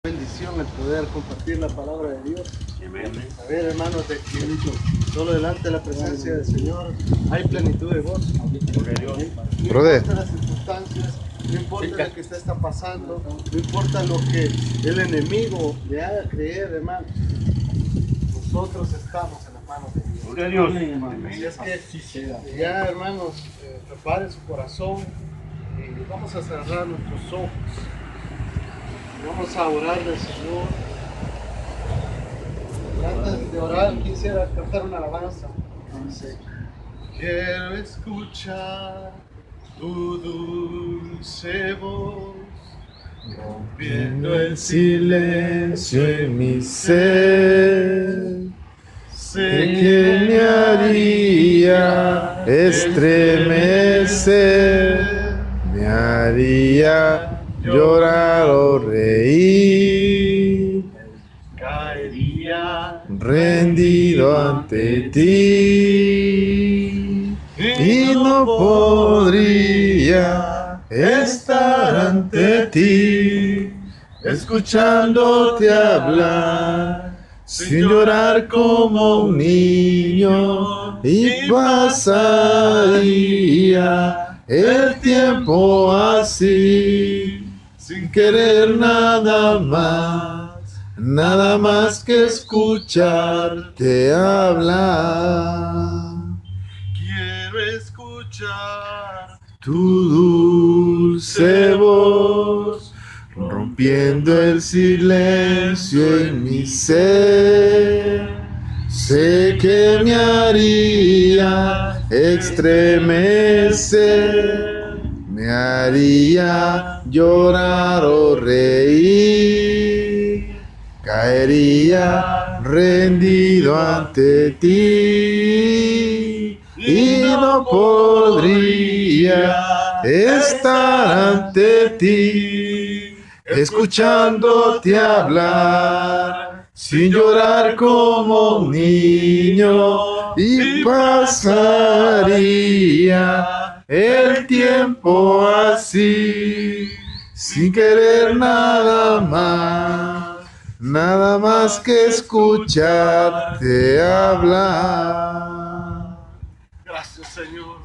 Bendición el poder compartir la palabra de Dios. Amén. A ver, hermanos, de que solo delante de la presencia del Señor hay plenitud de gozo. No Brother. importa las circunstancias, no importa lo que usted está pasando, no importa lo que el enemigo le haga creer, hermanos. Nosotros estamos en las manos de Dios. Gloria a Dios. Así es que ya, hermanos, prepare su corazón y vamos a cerrar nuestros ojos. Vamos a orarle al Señor. Antes de orar quisiera cantar una alabanza. Dice, quiero escuchar tu dulce voz, rompiendo el silencio en mi ser. Sé Que me haría estremecer, me haría llorar o reír, caería rendido ante ti, y no podría estar ante ti, escuchándote hablar, sin llorar como un niño, y pasaría el tiempo así, sin querer nada más que escucharte hablar. Quiero escuchar Tu dulce voz, rompiendo el silencio en mi ser. Sé que me haría estremecer, me haría llorar o reír, caería rendido ante ti, y no podría estar ante ti, escuchándote hablar, sin llorar como un niño, y pasaría el tiempo así, sin querer nada más que escucharte hablar. Gracias, Señor.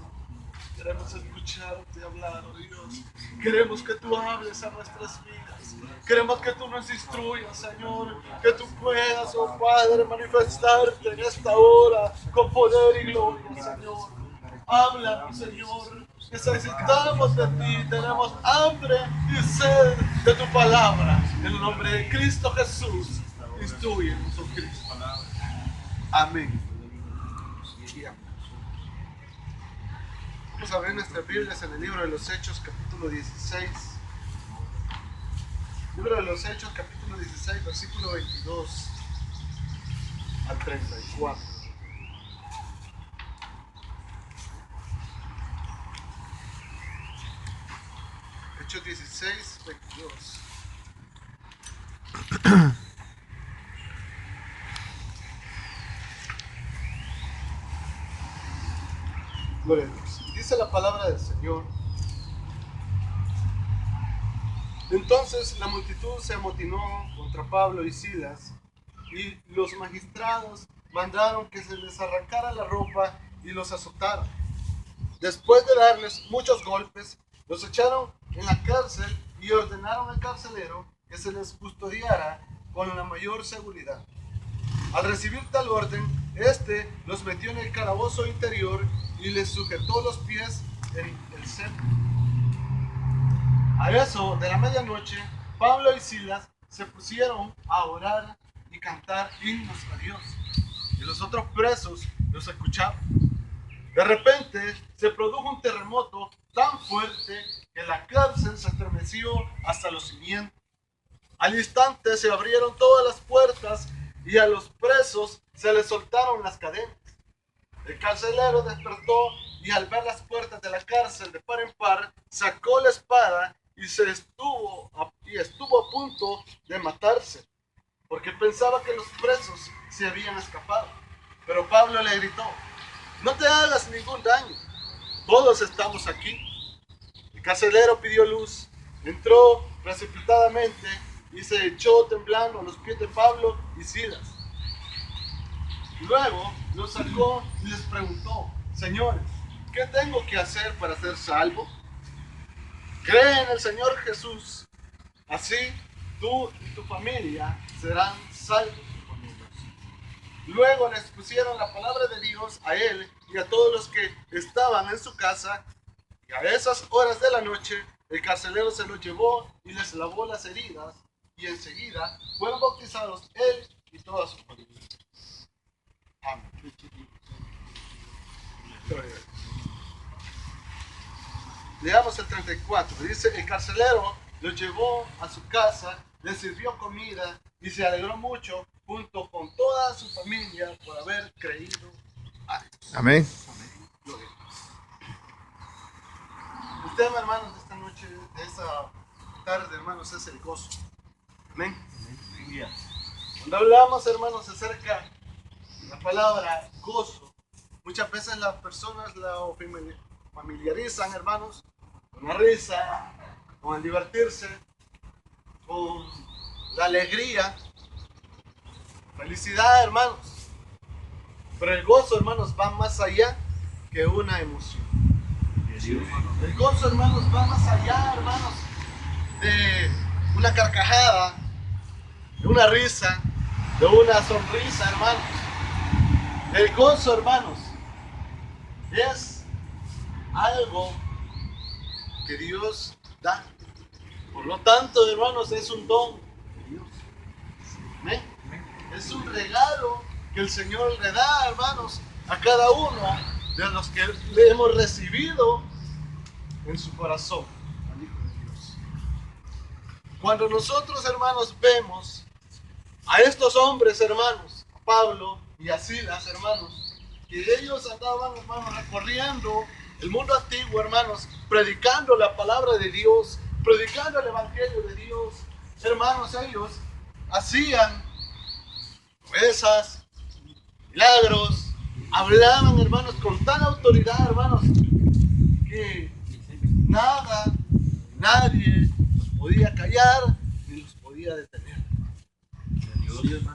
Queremos escucharte hablar, oh Dios. Queremos que tú hables a nuestras vidas. Queremos que tú nos instruyas, Señor. Que tú puedas, oh Padre, manifestarte en esta hora con poder y gloria, Señor. Háblanos, Señor. Necesitamos de ti. Tenemos hambre y sed de tu palabra. En el nombre de Cristo Jesús, instrúyenos, oh Cristo. Amén. Vamos a abrir nuestras Biblias en el libro de los Hechos, capítulo 16. Libro de los Hechos, capítulo 16, versículo 22 al 34. Hechos 16, 22. Gloria a Dios. Dice la palabra del Señor. Entonces la multitud se amotinó contra Pablo y Silas, y los magistrados mandaron que se les arrancara la ropa y los azotaron. Después de darles muchos golpes, los echaron en la cárcel y ordenaron al carcelero que se les custodiara con la mayor seguridad. Al recibir tal orden, este los metió en el calabozo interior y les sujetó los pies en el centro. A eso de la medianoche, Pablo y Silas se pusieron a orar y cantar himnos a Dios, y los otros presos los escuchaban. De repente se produjo un terremoto tan fuerte que la cárcel se estremeció hasta los cimientos. Al instante se abrieron todas las puertas y a los presos se les soltaron las cadenas. El carcelero despertó y al ver las puertas de la cárcel de par en par, sacó la espada y estuvo a punto de matarse, porque pensaba que los presos se habían escapado. Pero Pablo le gritó: no te hagas ningún daño, todos estamos aquí. El carcelero pidió luz, entró precipitadamente y se echó temblando a los pies de Pablo y Silas. Luego los sacó y les preguntó: señores, ¿qué tengo que hacer para ser salvo? Cree en el Señor Jesús, así tú y tu familia serán salvos. Luego les pusieron la palabra de Dios a él y a todos los que estaban en su casa, y a esas horas de la noche el carcelero se los llevó y les lavó las heridas, y enseguida fueron bautizados él y toda su familia. Amén. Leamos el 34. Dice: el carcelero los llevó a su casa, les sirvió comida y se alegró mucho junto con toda su familia por haber creído a Dios. Amén. Gloria a Dios. El tema, hermanos, de esta noche, de esta tarde, hermanos, es el gozo. Amén. Cuando hablamos, hermanos, acerca de la palabra gozo, muchas veces las personas la familiarizan, hermanos, con la risa, con el divertirse, con la alegría, felicidad, hermanos. Pero el gozo, hermanos, va más allá que una emoción. El gozo, hermanos, va más allá, hermanos, de una carcajada, de una risa, de una sonrisa, hermanos. El gozo, hermanos, es algo que Dios da. Por lo tanto, hermanos, es un don de Dios. ¿Amén? Es un regalo que el Señor le da, hermanos, a cada uno de los que le hemos recibido en su corazón, al Hijo de Dios. Cuando nosotros, hermanos, vemos a estos hombres, hermanos, a Pablo y a Silas, hermanos, que ellos andaban, hermanos, recorriendo el mundo antiguo, hermanos, predicando la palabra de Dios, predicando el evangelio de Dios, hermanos, ellos hacían proezas, milagros, hablaban, hermanos, con tal autoridad, hermanos, que nada, nadie los podía callar ni los podía detener.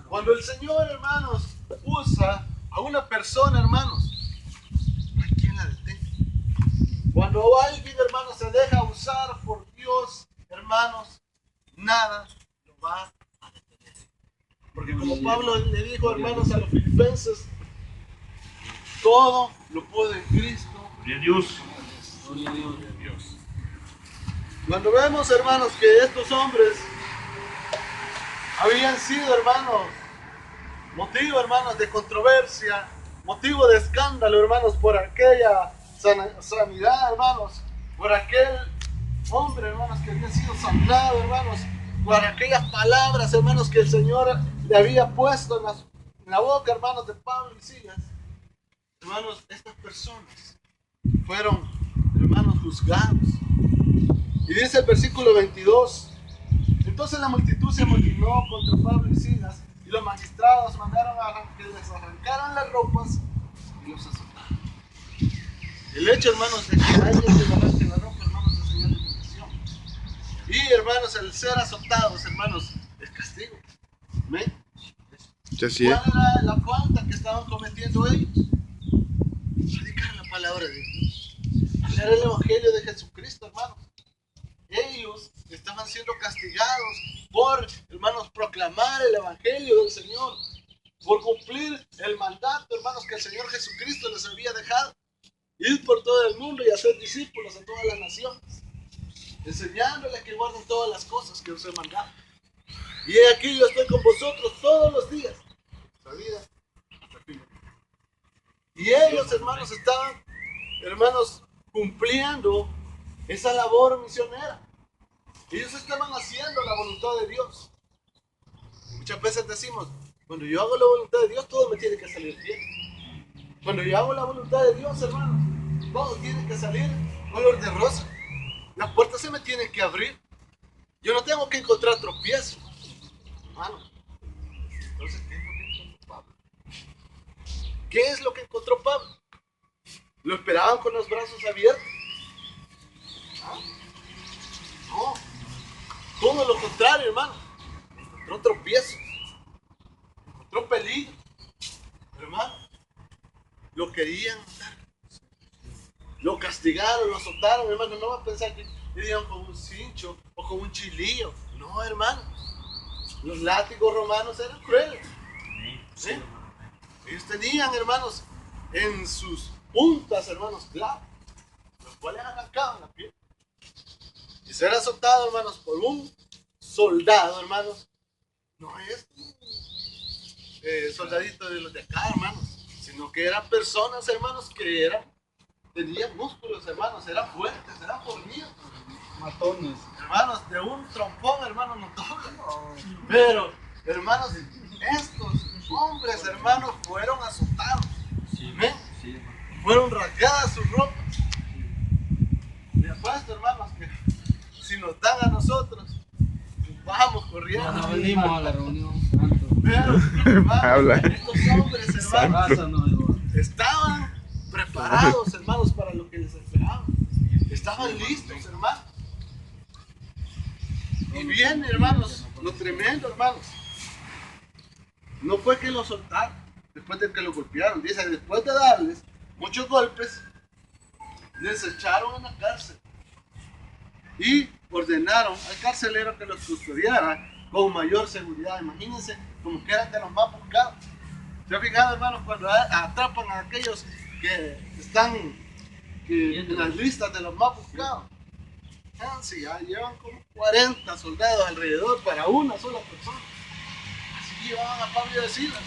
Cuando el Señor, hermanos, usa a una persona, hermanos, no hay quien la detenga. Cuando alguien, hermanos, se deja usar por Dios, hermanos, nada lo va a detener. Porque como Pablo le dijo, hermanos, a los filipenses, todo lo puede en Cristo. Gloria a Dios. Gloria a Dios. Cuando vemos, hermanos, que estos hombres habían sido, hermanos, motivo, hermanos, de controversia, motivo de escándalo, hermanos, por aquella sanidad, hermanos, por aquel hombre, hermanos, que había sido sanado, hermanos, por aquellas palabras, hermanos, que el Señor le había puesto en la boca, hermanos, de Pablo y Silas. Hermanos, estas personas fueron, hermanos, juzgados. Y dice el versículo 22: entonces la multitud se amotinó contra Pablo y Silas, y los magistrados mandaron que les arrancaran las ropas y los azotaron. El hecho, hermanos, de que alguien se arranque la ropa, hermanos, es señal de humillación. Y, hermanos, el ser azotados, hermanos, es castigo. ¿Amén? Así es. ¿Cuál era la falta que estaban cometiendo ellos? Predicar la palabra de Dios, hablar el evangelio de Jesucristo, hermanos. Ellos estaban siendo castigados por, hermanos, proclamar el evangelio del Señor, por cumplir el mandato, hermanos, que el Señor Jesucristo les había dejado: ir por todo el mundo y hacer discípulos a todas las naciones, enseñándoles que guarden todas las cosas que os he mandado. Y he aquí, yo estoy con vosotros todos los días, la vida hasta el fin. Y ellos, hermanos, estaban, hermanos, cumpliendo esa labor misionera. Ellos estaban haciendo la voluntad de Dios. Muchas veces decimos: cuando yo hago la voluntad de Dios, todo me tiene que salir bien. Cuando yo hago la voluntad de Dios, hermanos, todo tiene que salir color de rosa. Las puertas se me tienen que abrir. Yo no tengo que encontrar tropiezos, hermano. Entonces, ¿qué es lo que encontró Pablo? ¿Qué es lo que encontró Pablo? ¿Lo esperaban con los brazos abiertos? No. Todo lo contrario, hermano. encontró tropiezos, encontró peligro, hermano. Lo querían matar, lo castigaron, lo azotaron, hermano. No va a pensar que le dieron con un cincho o con un chilillo. No, hermano. Los látigos romanos eran crueles. ¿Sí? Ellos tenían, hermanos, en sus puntas, hermanos, clavos, los cuales arrancaban la piel. Y ser azotado, hermanos, por un soldado, hermanos, no es soldadito de los de acá, hermanos, sino que eran personas, hermanos, que tenían músculos, hermanos, eran fuertes, eran fornidos. Matones. Hermanos, de un trompón, hermanos, no doblan. Pero, hermanos, estos hombres, hermanos, fueron azotados. ¿Ven? Fueron rasgadas sus ropas. Me apuesto, hermanos, que si nos dan a nosotros, vamos corriendo. No venimos a la reunión. Pero, hermanos, Habla. estos hombres, hermanos, estaban preparados, hermanos, para lo que les esperaba. Estaban listos, hermanos. Y bien, hermanos, lo tremendo, hermanos, no fue que lo soltaron después de que lo golpearon. Dice, después de darles muchos golpes, les echaron en la cárcel y ordenaron al carcelero que los custodiara con mayor seguridad. Imagínense como que eran de los más buscados. ¿Se ha fijado, hermanos, cuando atrapan a aquellos que están en las listas de los más buscados? Si ya llevan como 40 soldados alrededor para una sola persona. Así llevaban a Pablo y a Silas.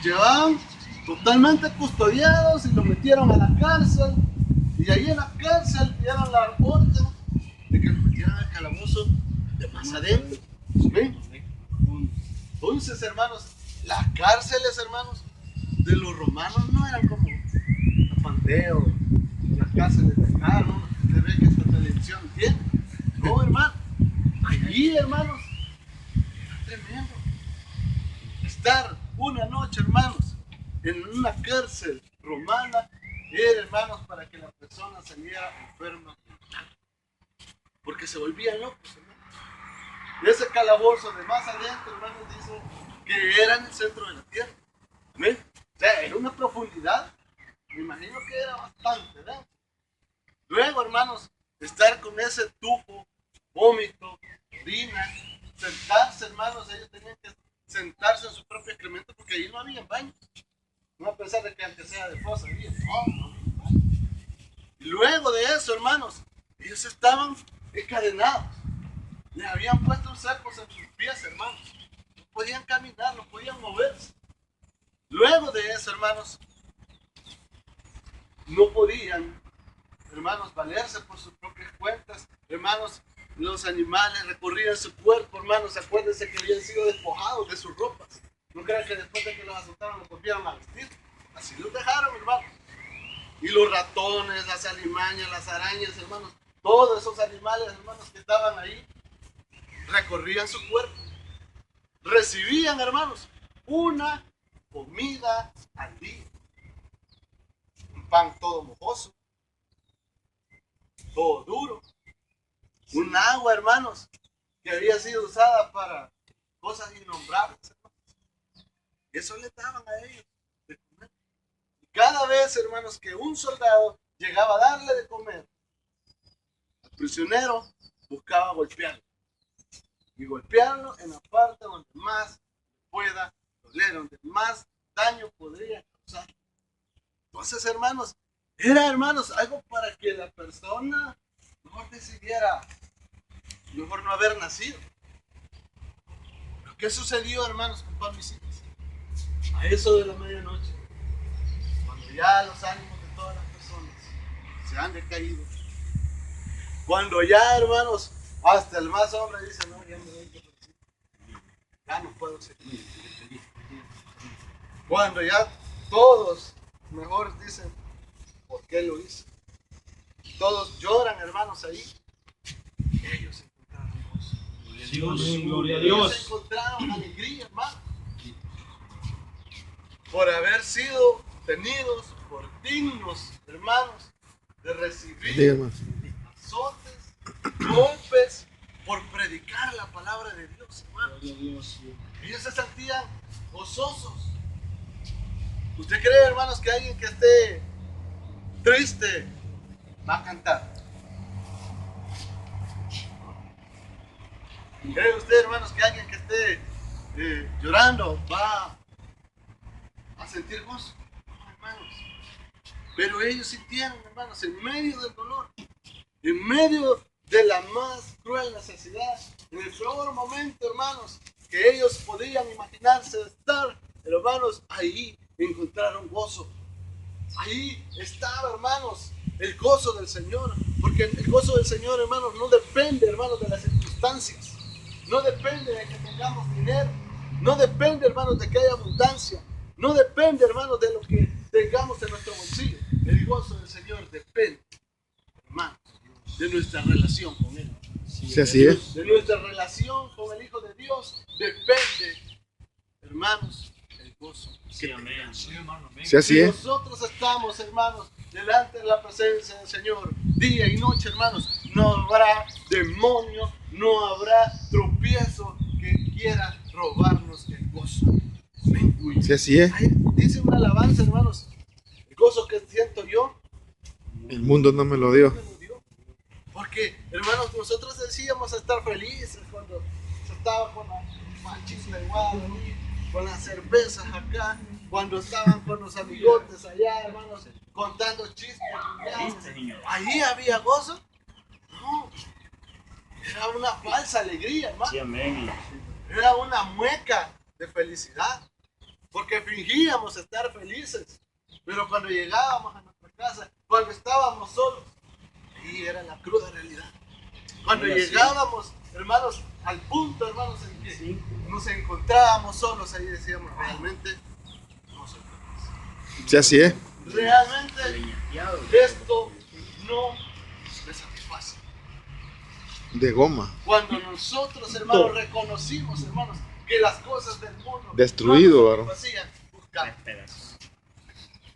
Llevaban totalmente custodiados y los metieron a la cárcel. Y ahí en la cárcel dieron la orden de que los metieran al calabozo de más adentro. ¿Sí? Entonces, hermanos, las cárceles, hermanos, de los romanos no eran como Apandeo, las cárceles de acá, ¿no? Usted ve que esta televisión tiene. No, hermano. Allí, hermanos, era tremendo. Estar una noche, hermanos, en una cárcel romana era, hermanos, para que la persona saliera enferma mental. Porque se volvían locos, hermanos. Y ese calabozo de más adentro, hermanos, dice que era en el centro de la tierra. ¿Ven? O sea, en una profundidad, me imagino que era bastante, ¿verdad? Luego, hermanos, estar con ese tufo, vómito, orina, sentarse, hermanos, ellos tenían que sentarse en su propio excremento porque allí no había baños. No a pesar de que antes sea de fosa, había. No había baños. Y luego de eso, hermanos, ellos estaban encadenados. Les habían puesto cepos en sus pies, hermanos. No podían caminar, no podían moverse. Luego de eso, hermanos, no podían, hermanos, valerse por sus propias cuentas. Hermanos, los animales recorrían su cuerpo, hermanos. Acuérdense que habían sido despojados de sus ropas. No crean que después de que los azotaron los volvieron a vestir. Así los dejaron, hermanos. Y los ratones, las alimañas, las arañas, hermanos, todos esos animales, hermanos, que estaban ahí, recorrían su cuerpo. Recibían, hermanos, una comida al día. Un pan todo mojoso, todo duro. Un agua, hermanos, que había sido usada para cosas innombrables, hermanos. Eso le daban a ellos de comer. Y cada vez, hermanos, que un soldado llegaba a darle de comer al prisionero, buscaba golpearlo. Y golpearlo en la parte donde más pueda doler, donde más daño podría causar. Entonces, hermanos, era, hermanos, algo para que la persona mejor decidiera mejor no haber nacido. Pero ¿qué sucedió, hermanos, con Pablo y Silas? A eso de la medianoche, cuando ya los ánimos de todas las personas se han decaído, cuando ya, hermanos, hasta el más hombre dice, no, ya me doy que ya no puedo seguir. Cuando ya todos mejor dicen, ¿por qué lo hice? Todos lloran, hermanos, ahí. Ellos encontraron gozo. Gloria a Ellos Dios. encontraron alegría, hermano. Por haber sido tenidos por dignos, hermanos, de recibir azotes, golpes, por predicar la palabra de Dios, hermano. hermanos. Ellos se sentían gozosos. ¿Usted cree, hermanos, que alguien que esté triste va a cantar? ¿Cree usted, hermanos, que alguien que esté llorando va a sentir gozo? No, hermanos. Pero ellos sintieron, hermanos, en medio del dolor, en medio de la más cruel necesidad, en el peor momento, hermanos, que ellos podían imaginarse estar, hermanos, ahí encontraron gozo. Ahí estaba, hermanos, el gozo del Señor, porque el gozo del Señor, hermanos, no depende, hermanos, de las circunstancias, no depende de que tengamos dinero, no depende, hermanos, de que haya abundancia, no depende, hermanos, de lo que tengamos en nuestro bolsillo. El gozo del Señor depende, hermanos, de nuestra relación con Él. Sí, así es. De nuestra relación con el Hijo de Dios depende, hermanos, el gozo. Sí, amén. Sí, así Si es. nosotros estamos, hermanos, delante de la presencia del Señor, día y noche, hermanos, no habrá demonio, no habrá tropiezo que quiera robarnos el gozo. Amén. Sí, así es. Ahí dice una alabanza, hermanos, el gozo que siento yo, El mundo no me lo dio. me lo dio. Porque, hermanos, nosotros decíamos estar felices cuando se estaba con la machista igual, con las cervezas acá, cuando estaban con los amigotes allá, hermanos, contando chistes. Ahí había gozo. No, era una falsa alegría, hermano. Sí, amén. Era una mueca de felicidad, porque fingíamos estar felices, pero cuando llegábamos a nuestra casa, cuando estábamos solos, ahí era la cruda realidad. Cuando llegábamos, hermanos, al punto, hermanos, en que nos encontrábamos solos, ahí decíamos, realmente no soy feliz. Sí, así es. Realmente esto no me satisface. De goma. Cuando nosotros, hermanos, reconocimos, hermanos, que las cosas del mundo Destruido, no varón. nos satisfacían, buscamos.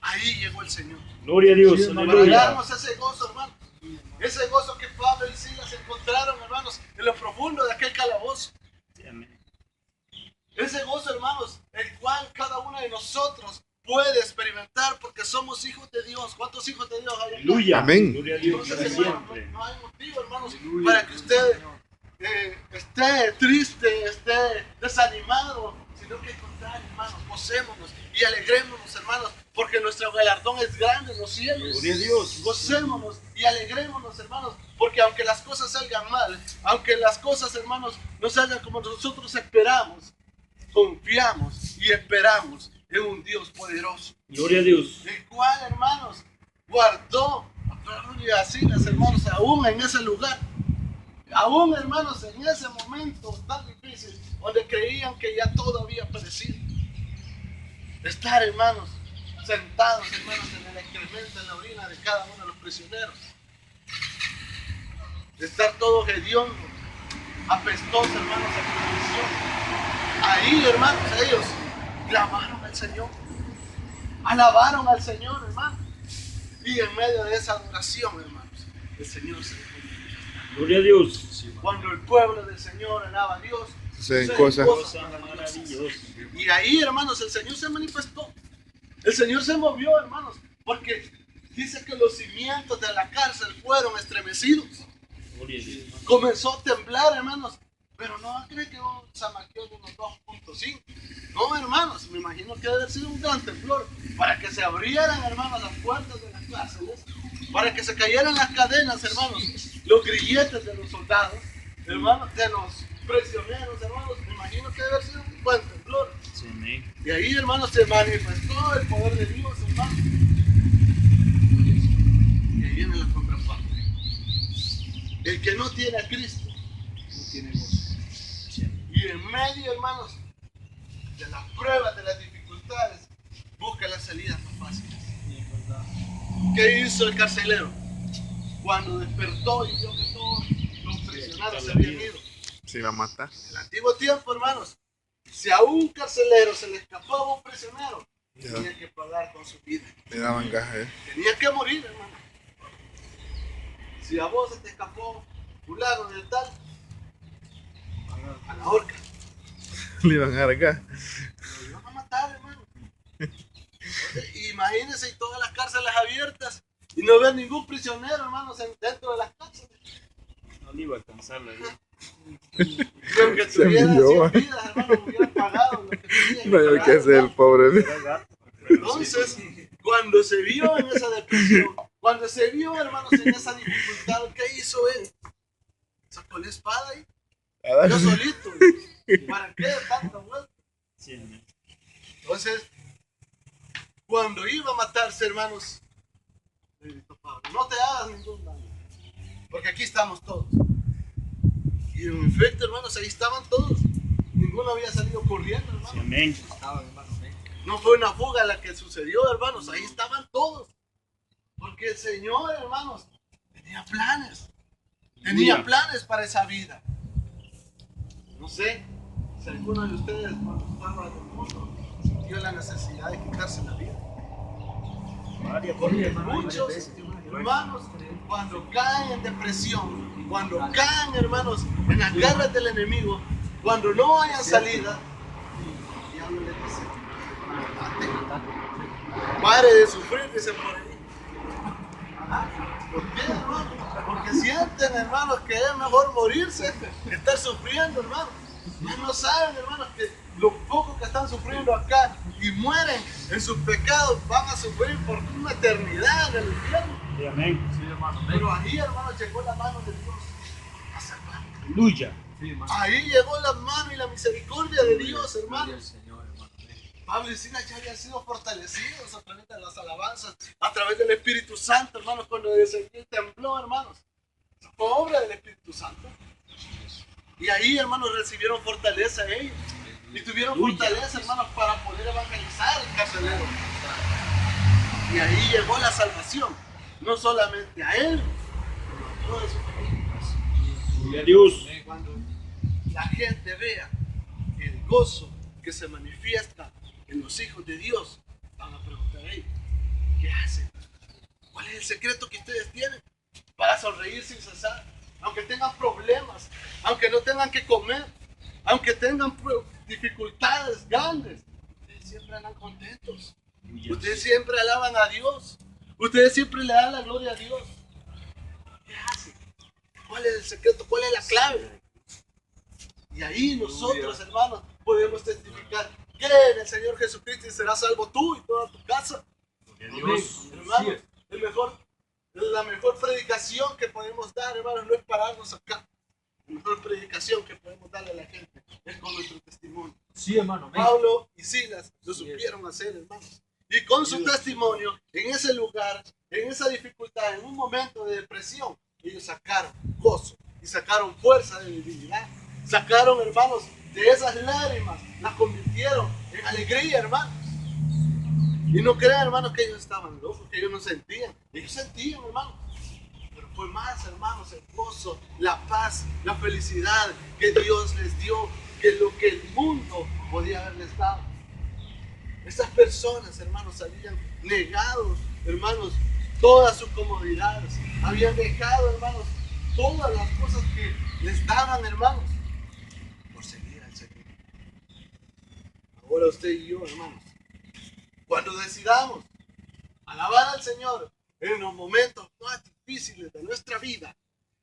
Ahí llegó el Señor. Gloria a Dios, Para aleluya. darnos ese gozo, hermano. Ese gozo que Pablo y Silas encontraron, hermanos, en lo profundo de aquel calabozo. Sí, amén. Ese gozo, hermanos, el cual cada uno de nosotros puede experimentar porque somos hijos de Dios. ¿Cuántos hijos de Dios hay acá? Aleluya. Amén. Gloria a Dios para Entonces, hermano, siempre. no hay motivo, hermanos, para que usted esté triste, esté desanimado, sino que al contrario, hermanos, gocémonos y alegrémonos, hermanos, porque nuestro galardón es grande en los cielos. Gloria a Dios. Gocémonos y alegrémonos, hermanos, porque aunque las cosas salgan mal, aunque las cosas, hermanos, no salgan como nosotros esperamos, confiamos y esperamos en un Dios poderoso, Gloria a Dios. el cual, hermanos, guardó a Pablo y a Silas, hermanos, aún en ese lugar, aún, hermanos, en ese momento tan difícil, donde creían que ya todo había perecido. Estar, hermanos, sentados, hermanos, en el excremento, en la orina de cada uno de los prisioneros. Estar todo hediondo, apestoso, hermanos, en prisión. Ahí, hermanos, ellos clamaron al Señor, alabaron al Señor, hermanos. Y en medio de esa adoración, hermanos, el Señor se dejó manifestar. Gloria a Dios. Cuando el pueblo del Señor alaba a Dios, Suceden cosas. Cosa maravillosa. y ahí, hermanos, el Señor se manifestó. El Señor se movió, hermanos, porque dice que los cimientos de la cárcel fueron estremecidos. Gloria a Dios. Comenzó a temblar, hermanos, pero no cree que un zamaqueo de unos 2.5. No, hermanos, me imagino que debe haber sido un gran temblor para que se abrieran, hermanos, las puertas de las cárceles, para que se cayeran las cadenas, hermanos, los grilletes de los soldados, hermanos, de los prisioneros, hermanos. Me imagino que debe haber sido un buen temblor. Sí, amén. Y ahí, hermanos, se manifestó el poder de Dios, hermanos. Y ahí viene la contraparte. El que no tiene a Cristo, no tiene gozo. Sí, amén. Y en medio, hermanos, de las pruebas, de las dificultades, busca las salidas más fáciles. ¿Qué hizo el carcelero? Cuando despertó y vio que todos los prisioneros se habían ido. Se iba a matar. En el antiguo tiempo, hermanos, si a un carcelero se le escapaba un prisionero, Ya. tenía que pagar con su vida. Le daban gaje. Tenía que morir, hermano. Si a vos se te escapó fulano del tal, a la horca. Le iban a arcar. Lo iban a matar, hermano. Imagínense, y todas las cárceles abiertas y no ver ningún prisionero, hermanos, dentro de las cárceles. No le iba a alcanzar la vida. Lo que Se tuviera envió. 100 vidas, hermano, hubieran pagado lo que tenía No hay que hacer el pobre. Era gato. Entonces, cuando se vio en esa depresión, cuando se vio, hermanos, en esa dificultad, ¿qué hizo él? Sacó la espada y yo solito. ¿Para qué tanta vuelta? Sí, amén. Entonces, cuando iba a matarse, hermanos, le gritó Pablo, no te hagas ningún daño, porque aquí estamos todos. Y en efecto, hermanos, ahí estaban todos. Ninguno había salido corriendo, Sí, hermanos. amén. No fue una fuga la que sucedió, hermanos. Ahí estaban todos. Porque el Señor, hermanos, tenía planes. Tenía planes para esa vida. No sé si alguno de ustedes, cuando estaba en el mundo, sintió la necesidad de quitarse la vida. Porque muchos, hermanos, cuando caen en depresión, cuando caen, hermanos, en las garras del enemigo, cuando no hayan salida, el diablo les dice, pare de sufrir, dice por ahí. ¿Por qué, hermano? Porque sienten, hermanos, que es mejor morirse que estar sufriendo, hermano. Ellos no saben, hermanos, que los pocos que están sufriendo acá y mueren en sus pecados van a sufrir por una eternidad en el infierno. Sí, amén. Pero ahí, hermanos, llegó la mano de Dios a salvar. Aleluya. Ahí llegó la mano y la misericordia de Dios, hermanos. Pablo y Silas ya habían sido fortalecidos a través de las alabanzas, a través del Espíritu Santo, hermanos, cuando Ezequiel tembló, hermanos. Fue obra del Espíritu Santo. Y ahí, hermanos, recibieron fortaleza ellos. Y tuvieron fortaleza, hermanos, para poder evangelizar el carcelero. Y ahí llegó la salvación. No solamente a él, sino a toda su familia. Gloria a Dios. Cuando la gente vea el gozo que se manifiesta en los hijos de Dios, van a preguntar, hey, ¿qué hacen? ¿Cuál es el secreto que ustedes tienen para sonreír sin cesar? Aunque tengan problemas, aunque no tengan que comer, aunque tengan dificultades grandes, ustedes siempre andan contentos. Ustedes siempre alaban a Dios. Ustedes siempre le dan la gloria a Dios. ¿Qué hacen? ¿Cuál es el secreto? ¿Cuál es la clave? Y ahí nosotros, hermanos, podemos testificar que en el Señor Jesucristo serás salvo tú y toda tu casa. Dios. Hermanos, la mejor predicación que podemos dar, hermanos, no es pararnos acá. La mejor predicación que podemos darle a la gente es con nuestro testimonio. Sí, hermano. Pablo y Silas lo supieron hacer, hermanos. Y con su testimonio, en ese lugar, en esa dificultad, en un momento de depresión, ellos sacaron gozo y sacaron fuerza de debilidad. Sacaron, hermanos, de esas lágrimas, las convirtieron en alegría, hermanos. Y no crean, hermanos, que ellos estaban locos, que ellos no sentían. Ellos sentían, hermanos. Pero fue más, hermanos, el gozo, la paz, la felicidad que Dios les dio, que lo que el mundo podía haberles dado. Estas personas, hermanos, habían negado, hermanos, todas sus comodidades. Habían dejado, hermanos, todas las cosas que les daban, hermanos, por seguir al Señor. Ahora usted y yo, hermanos, cuando decidamos alabar al Señor en los momentos más difíciles de nuestra vida,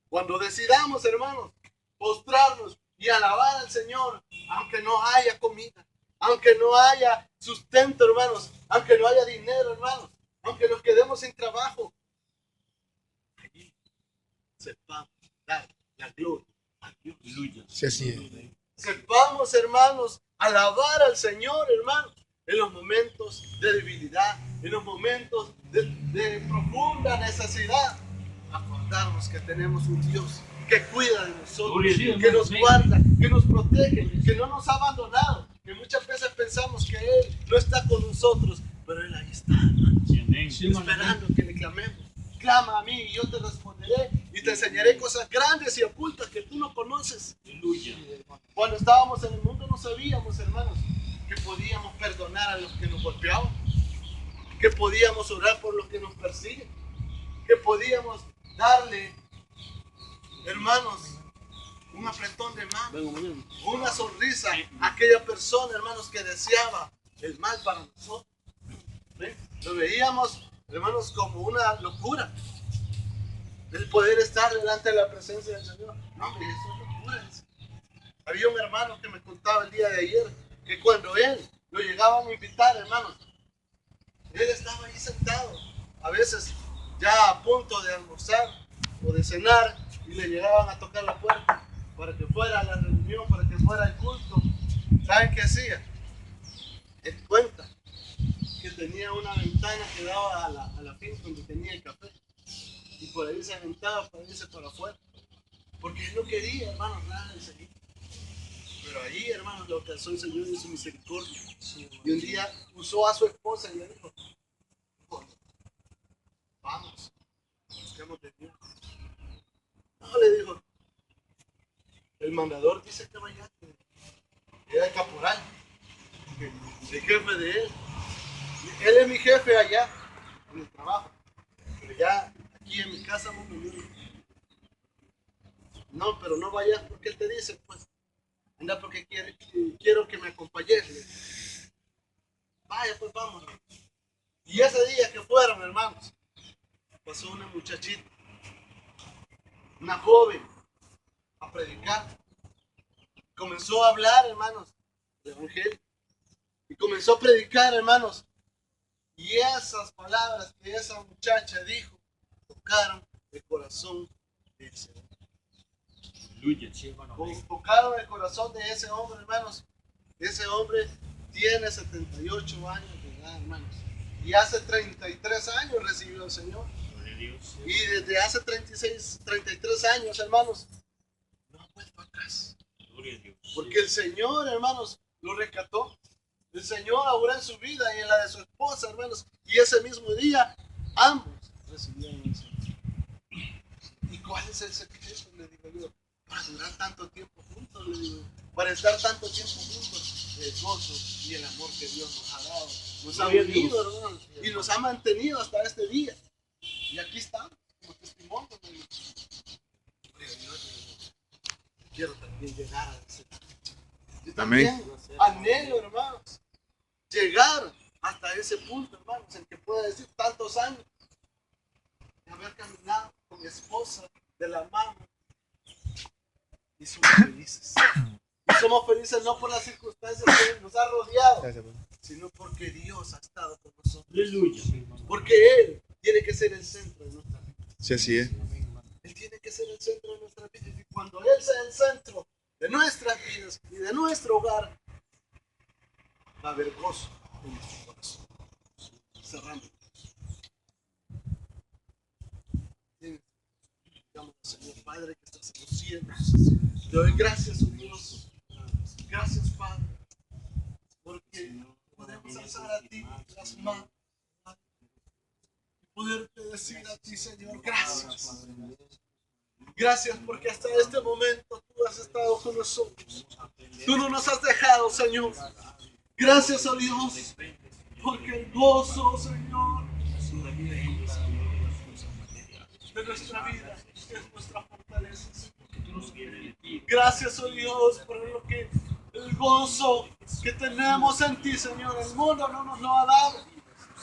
cuando decidamos, hermanos, postrarnos y alabar al Señor, aunque no haya comida, aunque no haya sustento, hermanos, aunque no haya dinero, hermanos, aunque nos quedemos sin trabajo, allí sepamos dar la gloria a Dios. Aleluya. Sí, así es. Sepamos, hermanos, alabar al Señor, hermanos, en los momentos de debilidad, en los momentos de profunda necesidad. Acordarnos que tenemos un Dios que cuida de nosotros, que nos guarda, que nos protege, que no nos ha abandonado, que muchas veces pensamos que Él no está con nosotros, pero Él ahí está, hermano, Sí, amén. esperando que le clamemos. Clama a mí y yo te responderé y te enseñaré cosas grandes y ocultas que tú no conoces. Aleluya. Cuando estábamos en el mundo no sabíamos, hermanos, que podíamos perdonar a los que nos golpeaban, que podíamos orar por los que nos persiguen, que podíamos darle, hermanos, un apretón de mano, Vengo mañana. una sonrisa a aquella persona, hermanos, que deseaba el mal para nosotros. ¿Ven? Lo veíamos, hermanos, como una locura. El poder estar delante de la presencia del Señor. No, hombre, eso es locura. Había un hermano que me contaba el día de ayer que cuando él lo llegaban a invitar, hermanos, él estaba ahí sentado, a veces ya a punto de almorzar o de cenar, y le llegaban a tocar la puerta para que fuera a la reunión, para que fuera al culto. ¿Saben qué hacía? Él cuenta que tenía una ventana que daba a la finca donde tenía el café, y por ahí se aventaba para irse para afuera, porque él no quería, hermanos, nada de seguir. Pero ahí, hermanos, lo alcanzó el Señor de su misericordia. Y un día usó a su esposa y le dijo: vamos, busquemos de Dios. No, le dijo, el mandador dice que vaya. Era el caporal, el jefe de él. Él es mi jefe allá, en el trabajo. Pero ya aquí en mi casa no me viene. No, pero no vayas porque él te dice, pues. Anda porque quiero que me acompañes. Vaya, pues vamos. Y ese día que fueron, hermanos, pasó una muchachita, una joven, a predicar. Comenzó a hablar, hermanos, del evangelio. Y comenzó a predicar, hermanos. Y esas palabras que esa muchacha dijo tocaron el corazón de ese hombre. Tocaron el corazón de ese hombre, hermanos. Ese hombre tiene 78 años de edad, hermanos. Y hace 33 años recibió al Señor. Y desde hace 33 años, hermanos, no ha vuelto atrás. Porque el Señor, hermanos, lo rescató. El Señor obró en su vida y en la de su esposa, hermanos. Y ese mismo día, ambos recibieron el Señor. ¿Y cuál es el secreto? Le digo yo. Para durar tanto tiempo juntos, le digo. Para estar tanto tiempo juntos. El gozo y el amor que Dios nos ha dado. Nos ha unido, hermanos. Y nos ha mantenido hasta este día. Y aquí estamos, como testimonio. Quiero también llegar a ese. Yo también anhelo, hermanos, llegar hasta ese punto, hermanos, en que pueda decir tantos años de haber caminado con mi esposa de la mano. Y somos felices. Y somos felices no por las circunstancias que nos ha rodeado, sino porque Dios ha estado con nosotros. Aleluya. Porque Él tiene que ser el centro de nuestra vida. Sí, así es. Él tiene que ser el centro de nuestra vida. Y cuando Él sea el centro de nuestras vidas y de nuestro hogar, va a haber gozo en nuestro corazón. Cerrando. Digamos, Señor Padre que estás en los cielos. Te doy gracias, oh Dios. Gracias, Padre. Porque podemos alzar a ti las manos. Y poderte decir a ti, Señor, gracias. Gracias porque hasta este momento tú has estado con nosotros. Tú no nos has dejado, Señor. Gracias, oh Dios, porque el gozo, Señor, de nuestra vida es nuestra fortaleza. Gracias, oh Dios, por lo que el gozo que tenemos en ti, Señor, el mundo no nos lo ha dado.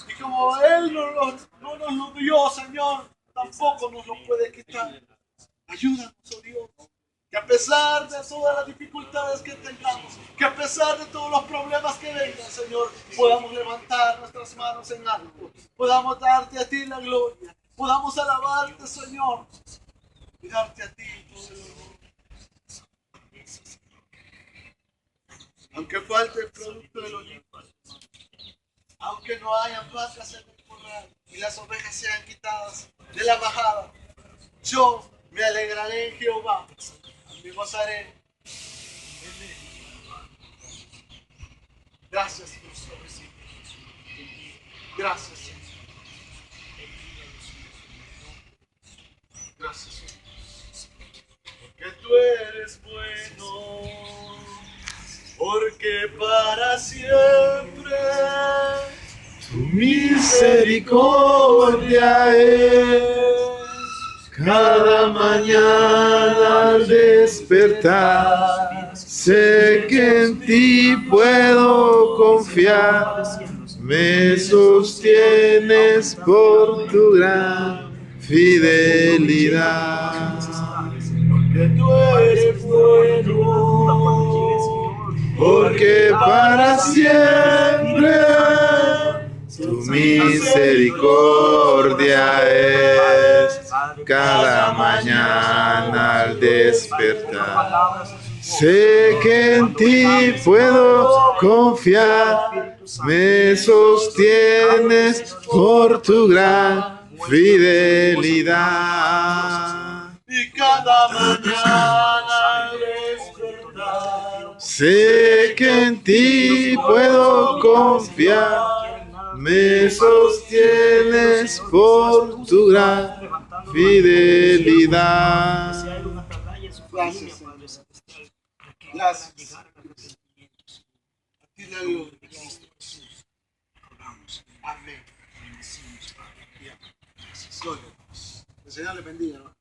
Y como Él no nos lo dio, Señor, tampoco nos lo puede quitar. Ayúdanos, oh Dios, que a pesar de todas las dificultades que tengamos, que a pesar de todos los problemas que vengan, Señor, podamos levantar nuestras manos en alto, podamos darte a ti la gloria, podamos alabarte, Señor, y darte a ti todo el honor. Aunque falte el producto del olivo, aunque no haya vacas en el corral y las ovejas sean quitadas de la majada, yo me alegraré en Jehová, me gozaré en Él. Gracias, Dios. Gracias, Señor. Gracias, Señor. Porque tú eres bueno, porque para siempre tu misericordia es. Cada mañana al despertar, sé que en ti puedo confiar. Me sostienes por tu gran fidelidad. Que tú eres bueno, Porque para siempre tu misericordia es cada mañana al despertar. Sé que en ti puedo confiar, me sostienes por tu gran fidelidad. y cada mañana al despertar. Sé que en ti puedo confiar, me sostienes por tu gran fidelidad. Gracias, Señor. Gracias. A ti la gloria. Amén. Gloria a Dios. El Señor le bendiga, hermano.